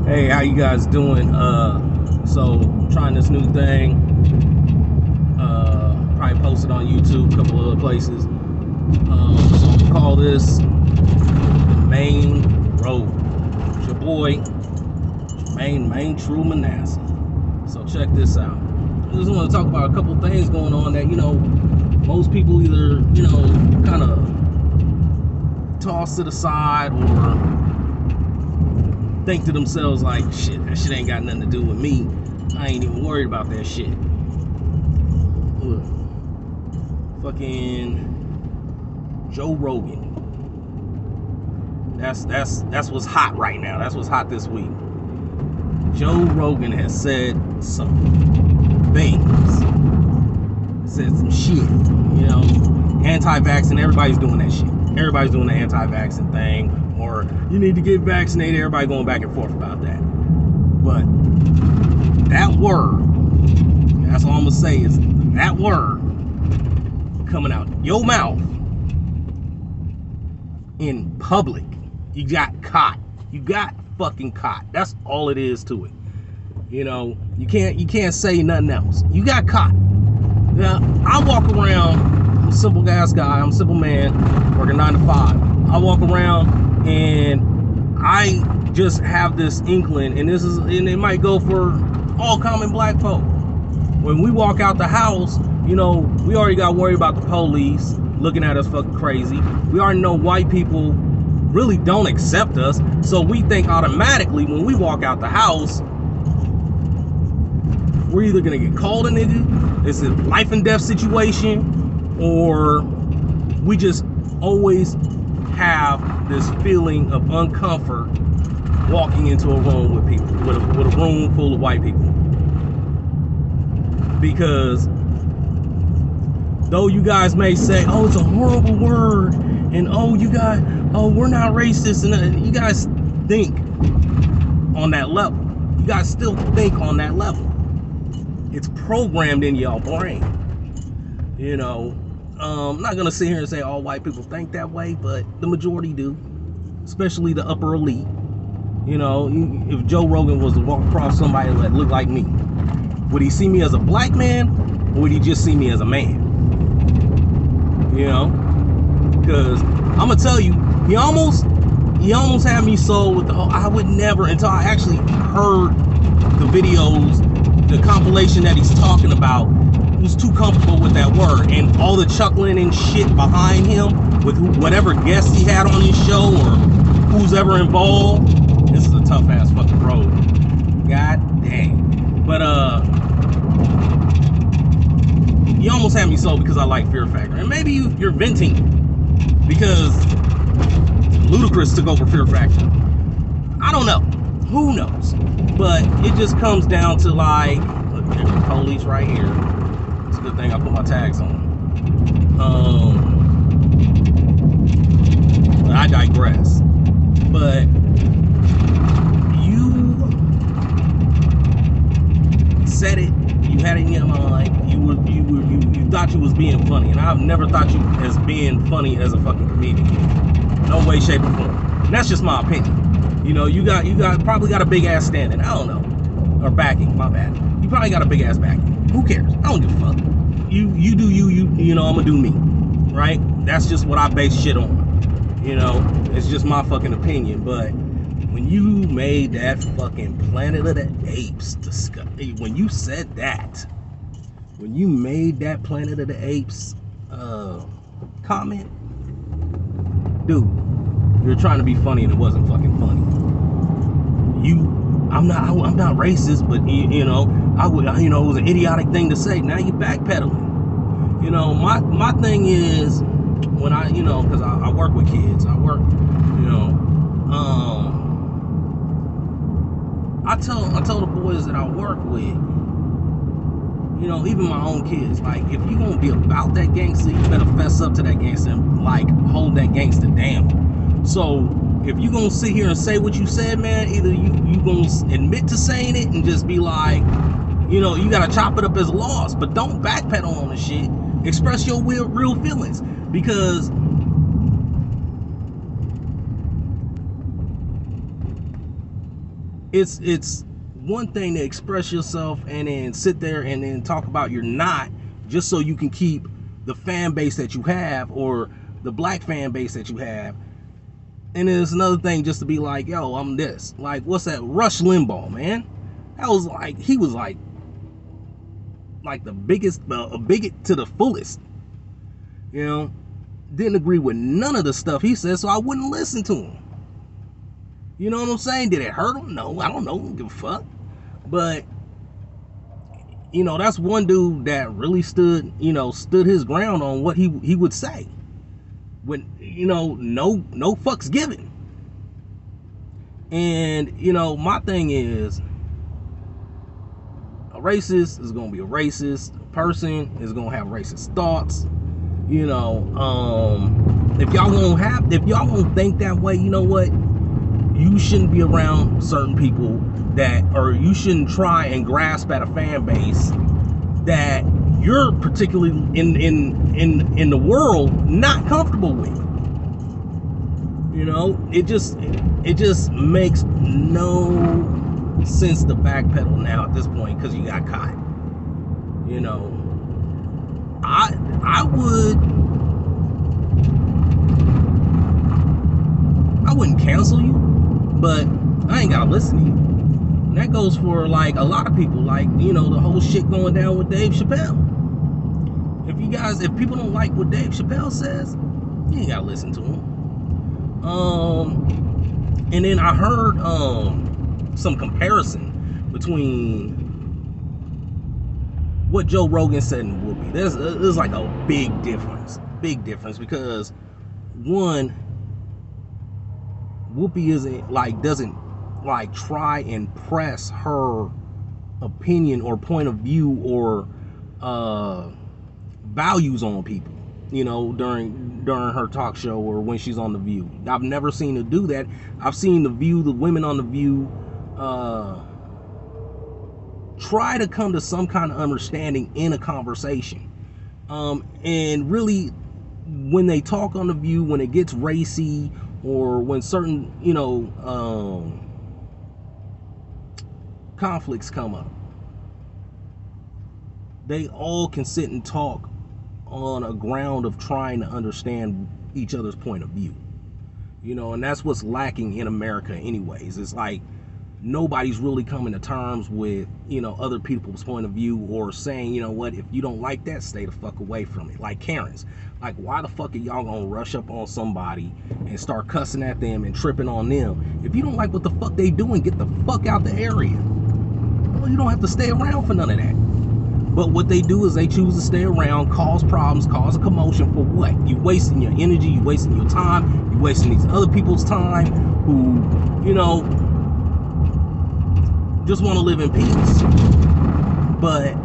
Hey, how you guys doing? So trying this new thing. Probably posted on YouTube, a couple other places. So I'm gonna call this the main road. It's your boy, main true Manasseh. So check this out. I just want to talk about a couple things going on that most people either kind of toss to the side or think to themselves like, shit, that shit ain't got nothing to do with me. I ain't even worried about that shit. Look, fucking Joe Rogan. That's what's hot right now. That's what's hot this week. Joe Rogan has said some things. Said some shit. Anti-vaccine. Everybody's doing that shit. Everybody's doing the anti-vaccine thing. Or you need to get vaccinated. Everybody going back and forth about that. But that word, that's all I'm gonna say is that word coming out your mouth in public, you got caught. You got fucking caught. That's all it is to it. You can't say nothing else. You got caught. Now I walk around. I'm a simple ass guy. I'm a simple man working 9 to 5. I walk around. And I just have this inkling, and it might go for all common black folk. When we walk out the house, we already got worried about the police looking at us fucking crazy. We already know white people really don't accept us, so we think automatically when we walk out the house, we're either gonna get called a nigga, it's a life and death situation, or we just always have this feeling of uncomfort walking into a room with people, with a room full of white people. Because though you guys may say, oh, it's a horrible word, and we're not racist, and you guys think on that level. You guys still think on that level. It's programmed in your brain. I'm not gonna sit here and say all white people think that way, but the majority do, especially the upper elite. If Joe Rogan was to walk across somebody that looked like me, would he see me as a black man, or would he just see me as a man? Because I'm gonna tell you, he almost had me sold with the whole, I would never, until I actually heard the videos, the compilation that he's talking about. Was too comfortable with that word, and all the chuckling and shit behind him with whatever guest he had on his show or who's ever involved. This is a tough ass fucking road. God dang. But you almost had me sold because I like Fear Factor, and maybe you're venting because Ludacris took over Fear Factor. I don't know. Who knows? But it just comes down to like, look, there's the police right here. It's a good thing I put my tags on. I digress. But you said it. You had it in your mind. You thought you was being funny, and I've never thought you as being funny as a fucking comedian. No way, shape, or form. And that's just my opinion. You probably got a big ass standing. I don't know, or backing. My bad. You probably got a big ass backing. Who cares? I don't give a fuck. You do you. I'm gonna do me, right? That's just what I base shit on. It's just my fucking opinion. But when you made that fucking Planet of the Apes when you said that, when you made that Planet of the Apes comment, dude, you're trying to be funny and it wasn't fucking funny. I'm not racist, but it was an idiotic thing to say. Now you backpedaling. My thing is, when because I work with kids, I tell the boys that I work with, even my own kids, like, if you gonna be about that gangster, you better fess up to that gangster and like hold that gangster down. So if you gonna sit here and say what you said, man, either you gonna admit to saying it and just be like, you gotta chop it up as a loss, but don't backpedal on the shit. Express your real feelings, because it's one thing to express yourself and then sit there and then talk about you're not, just so you can keep the fan base that you have, or the black fan base that you have. And then it's another thing just to be like, yo, I'm this. Like, what's that? Rush Limbaugh, man. That was like, he was like the biggest, a bigot to the fullest. You know, didn't agree with none of the stuff he said, so I wouldn't listen to him. You know what I'm saying? Did it hurt him? No, I don't know. I don't give a fuck. But, you know, that's one dude that really stood his ground on what he would say. When, you know, no fucks given. And, you know, my thing is, a racist is going to be a racist. A person is going to have racist thoughts. You know, if y'all gonna think that way, you know what? You shouldn't be around certain people or you shouldn't try and grasp at a fan base that you're particularly in the world not comfortable with. You know, it just makes no sense to backpedal now at this point because you got caught. You know, I wouldn't cancel you, but I ain't gotta listen to you. And that goes for like a lot of people, like, you know, the whole shit going down with Dave Chappelle. If people don't like what Dave Chappelle says, you ain't gotta listen to him. And then I heard some comparison between what Joe Rogan said and Whoopi. There's like a big difference because one, Whoopi doesn't like try and press her opinion or point of view or values on people, you know, during her talk show or when she's on The View. I've never seen her do that. I've seen the women on The View try to come to some kind of understanding in a conversation. And really, when they talk on The View, when it gets racy or when certain, you know, conflicts come up, they all can sit and talk on a ground of trying to understand each other's point of view. You know, and that's what's lacking in America anyways. It's like nobody's really coming to terms with, you know, other people's point of view, or saying, you know what, if you don't like that, stay the fuck away from it. Like Karens. Like, why the fuck are y'all gonna rush up on somebody and start cussing at them and tripping on them? If you don't like what the fuck they doing, get the fuck out the area. Well, you don't have to stay around for none of that. But what they do is they choose to stay around, cause problems, cause a commotion for what? You wasting your energy, you wasting your time, you wasting these other people's time who, you know, just want to live in peace. But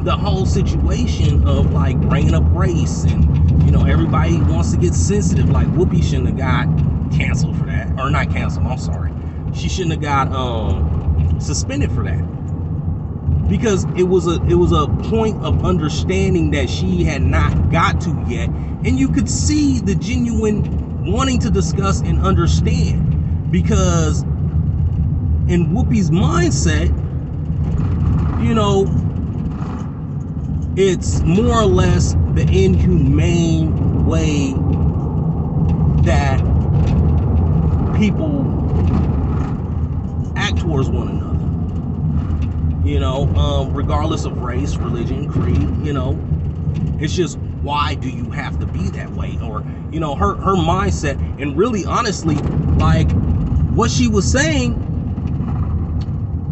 the whole situation of like bringing up race and, you know, everybody wants to get sensitive. Like Whoopi shouldn't have got canceled for that, or not canceled, I'm sorry. She shouldn't have got suspended for that, because it was a point of understanding that she had not got to yet, and you could see the genuine wanting to discuss and understand, because in Whoopi's mindset, you know, it's more or less the inhumane way that people act towards one another. You know, regardless of race, religion, creed, you know, it's just, why do you have to be that way? Or, you know, her mindset, and really honestly, like what she was saying,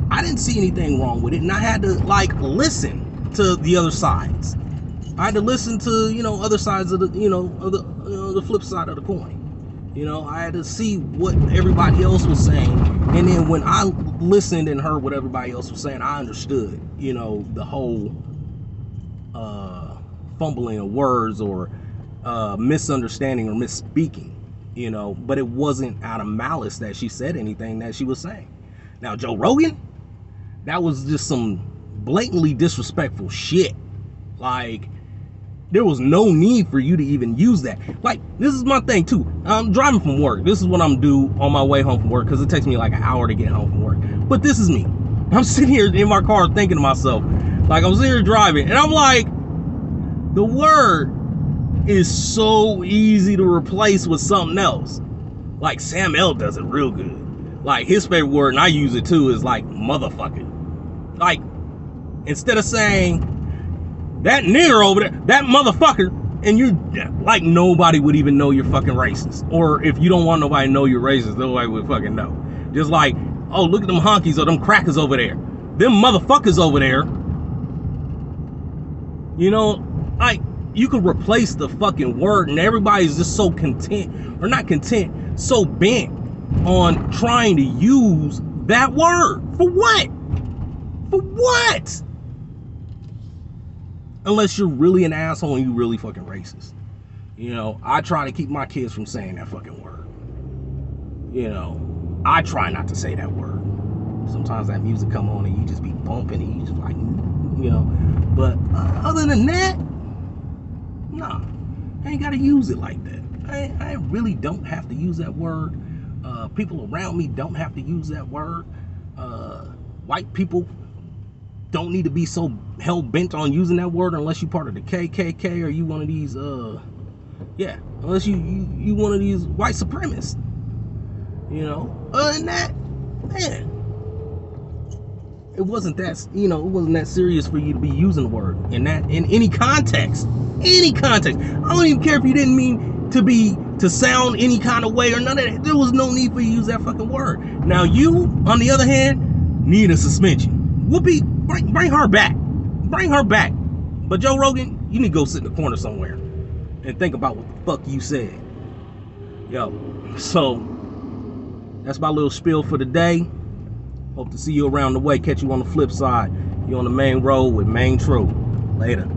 I didn't see anything wrong with it, and I had to like listen to the other sides. I had to listen to, you know, other sides of the, you know, the flip side of the coin. You know, I had to see what everybody else was saying, and then when I listened and heard what everybody else was saying, I understood, you know, the whole fumbling of words or misunderstanding or misspeaking, you know, but it wasn't out of malice that she said anything that she was saying. Now, Joe Rogan, that was just some blatantly disrespectful shit. Like, There was no need for you to even use that. Like, this is my thing too. I'm driving from work. This is what I'm do on my way home from work, because it takes me like an hour to get home from work. But this is me. I'm sitting here in my car thinking to myself, like, I'm sitting here driving, and I'm like, the word is so easy to replace with something else. Like, Sam L does it real good. Like, his favorite word, and I use it too, is like motherfucker. Like, instead of saying that nigger over there, that motherfucker, and you, like, nobody would even know you're fucking racist. Or if you don't want nobody to know you're racist, nobody would fucking know. Just like, oh, look at them honkies or them crackers over there. Them motherfuckers over there. You know, like, you could replace the fucking word, and everybody's just so content, or not content, so bent on trying to use that word. For what? For what? Unless you're really an asshole and you really fucking racist. You know, I try to keep my kids from saying that fucking word. You know, I try not to say that word. Sometimes that music come on and you just be bumping and you just like, you know. But other than that, nah, I ain't gotta use it like that. I really don't have to use that word. People around me don't have to use that word. White people don't need to be so hell-bent on using that word unless you're part of the KKK or you one of these, yeah, unless you one of these white supremacists. You know, other than that, man, it wasn't that, you know, it wasn't that serious for you to be using the word in any context. Any context. I don't even care if you didn't mean to sound any kind of way or none of that. There was no need for you to use that fucking word. Now you, on the other hand, need a suspension. Whoopi, bring her back. Bring her back. But Joe Rogan, you need to go sit in the corner somewhere and think about what the fuck you said. Yo, so that's my little spiel for the day. Hope to see you around the way. Catch you on the flip side. You on the main road with Main True. Later.